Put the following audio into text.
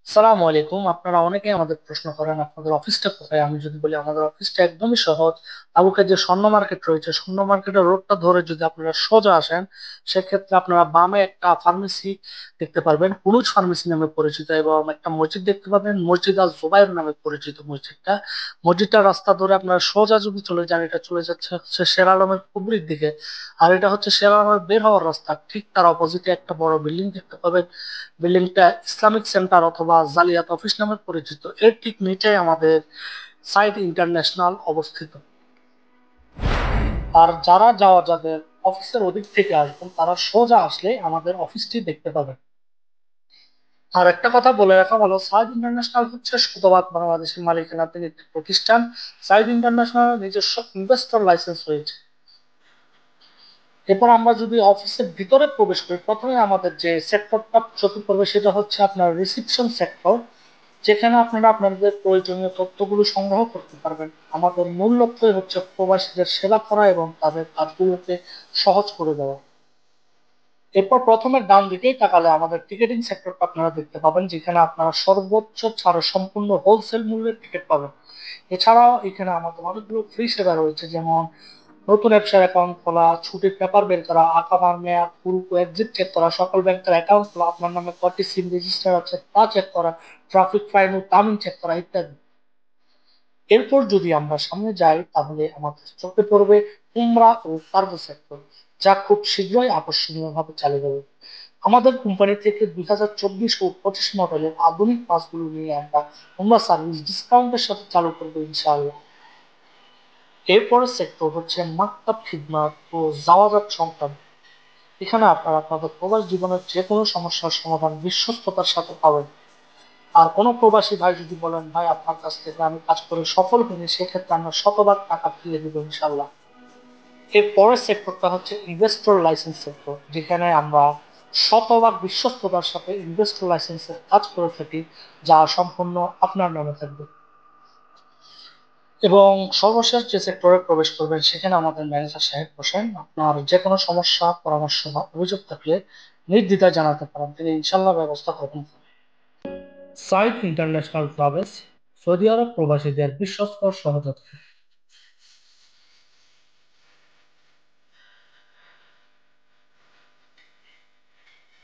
সালামু আলাইকুম। আপনারা অনেকেই আমাদের প্রশ্ন করেন আপনাদের অফিসটা কোথায়। আমি যদি বলি আমাদের অফিসটা একদমই সহজ। আবুকে যে স্বর্ণ মার্কেট রয়েছে, স্বর্ণ মার্কেটের রোডটা ধরে যদি আপনারা সোজা আসেন, সেক্ষেত্রে আপনারা বামে একটা ফার্মেসি দেখতে পারবেন, কুনুজ ফার্মেসি নামে পরিচিত, এবং একটা মসজিদ দেখতে পাবেন, মসজিদ আল জুবাইর নামে পরিচিত মসজিদটার রাস্তা ধরে আপনারা সোজা যদি চলে যান, এটা চলে যাচ্ছে হচ্ছে শের আলমের কুবরির দিকে। আর এটা হচ্ছে শের আলমের বের হওয়ার রাস্তা। ঠিক তার অপোজিটে একটা বড় বিল্ডিং দেখতে পাবেন। বিল্ডিংটা ইসলামিক সেন্টার অথবা জালিয়াত অফিস নামে পরিচিত। এর ঠিক নিচে আমাদের সাইড ইন্টারন্যাশনাল অবস্থিত। আর যাদের অফিসের ওদিক থেকে আসবেন, তারা সোজা আসলে আমাদের অফিসটি দেখতে পাবেন। আর একটা কথা বলে রাখা ভালো, সাইড ইন্টারন্যাশনাল হচ্ছে শতভাগ বাংলাদেশের মালিকানাধীন একটি প্রতিষ্ঠান। সাইড ইন্টারন্যাশনাল নিজস্ব ইনভেস্টর লাইসেন্স রয়েছে। এরপর আমরা যদি অফিসের ভিতরে প্রবেশ করি, প্রথমে আমাদের যে সেক্টরটা চোখে পড়বে সেটা হচ্ছে আপনার রিসিপশন সেক্টর, যেখানে আপনারা আপনাদের প্রয়োজনীয় তথ্যগুলো সংগ্রহ করতে পারবেন। আমাদের মূল লক্ষ্যই হচ্ছে প্রবাসীদের সেবা করা এবং তাদের কাজগুলোকে সহজ করে দেওয়া। এরপর প্রথমে ডান দিকেই তাকালে আমাদের টিকেটিং সেক্টরটা আপনারা দেখতে পাবেন, যেখানে আপনারা সর্বোচ্চ ছাড় সম্পূর্ণ হোলসেল মূল্যের টিকিট পাবেন। এছাড়াও এখানে আমাদের অনেকগুলো ফ্রি সেবা রয়েছে, যেমন নতুন ব্যবসার অ্যাকাউন্ট খোলা, ছুটির পেপার বের করা, আকামার মেয়াদ, পূর্ব এক্সিট চেক করা, সকল ব্যাংকের অ্যাকাউন্ট খোলা, আপনার নামে কয়টি সিম রেজিস্টার আছে তা চেক করা, ট্রাফিক ফাইন ও তামিল চেক করা ইত্যাদি। এরপর যদি আমরা সামনে যাই, তাহলে আমাদের চোখে পড়বে উমরা ও কার্গো সেক্টর, যা খুব শীঘ্রই আকর্ষণীয় ভাবে চালু হবে। আমাদের কোম্পানি থেকে 2024 ও 25 মডেলের আধুনিক বাসগুলো নিয়ে আমরা উমরা সার্ভিস ডিসকাউন্টের সাথে চালু করবো ইনশাআল্লাহ। এরপরের সেক্টর হচ্ছে মাকতাব খিদমাত ও জাওয়াজাত সংক্রান্ত। এখানে আপনারা আপনাদের প্রবাস জীবনের যে কোনো সমস্যার সমাধান বিশ্বস্ততার সাথে পাবেন। আর কোনো প্রবাসী ভাই যদি বলেন, ভাই আপনার কাছ থেকে আমি কাজ করে সফল হইনি, সেক্ষেত্রে আমরা শতভাগ টাকা ফিরিয়ে দিব ইনশাল্লাহ। এর পরের সেক্টরটা হচ্ছে ইনভেস্টর লাইসেন্স সেক্টর, যেখানে আমরা শতভাগ বিশ্বস্ততার সাথে ইনভেস্টর লাইসেন্সের কাজ করে থাকি, যা সম্পূর্ণ আপনার নামে থাকবে। এবং সর্বশেষ যে সেক্টরে প্রবেশ করবেন, সেখানে আমাদের ম্যানেজার সাহেব বসেন। আপনার যে কোনো সমস্যা, পরামর্শ বা অভিযোগ থাকলে নির্দ্বিধায় জানাতে পারেন, তিনি ইনশাল্লাহ ব্যবস্থা করবেন। সাইড ইন্টারন্যাশনাল ট্রাভেলস, সৌদি আরব প্রবাসীদের বিশ্বস্ত সহযোগী।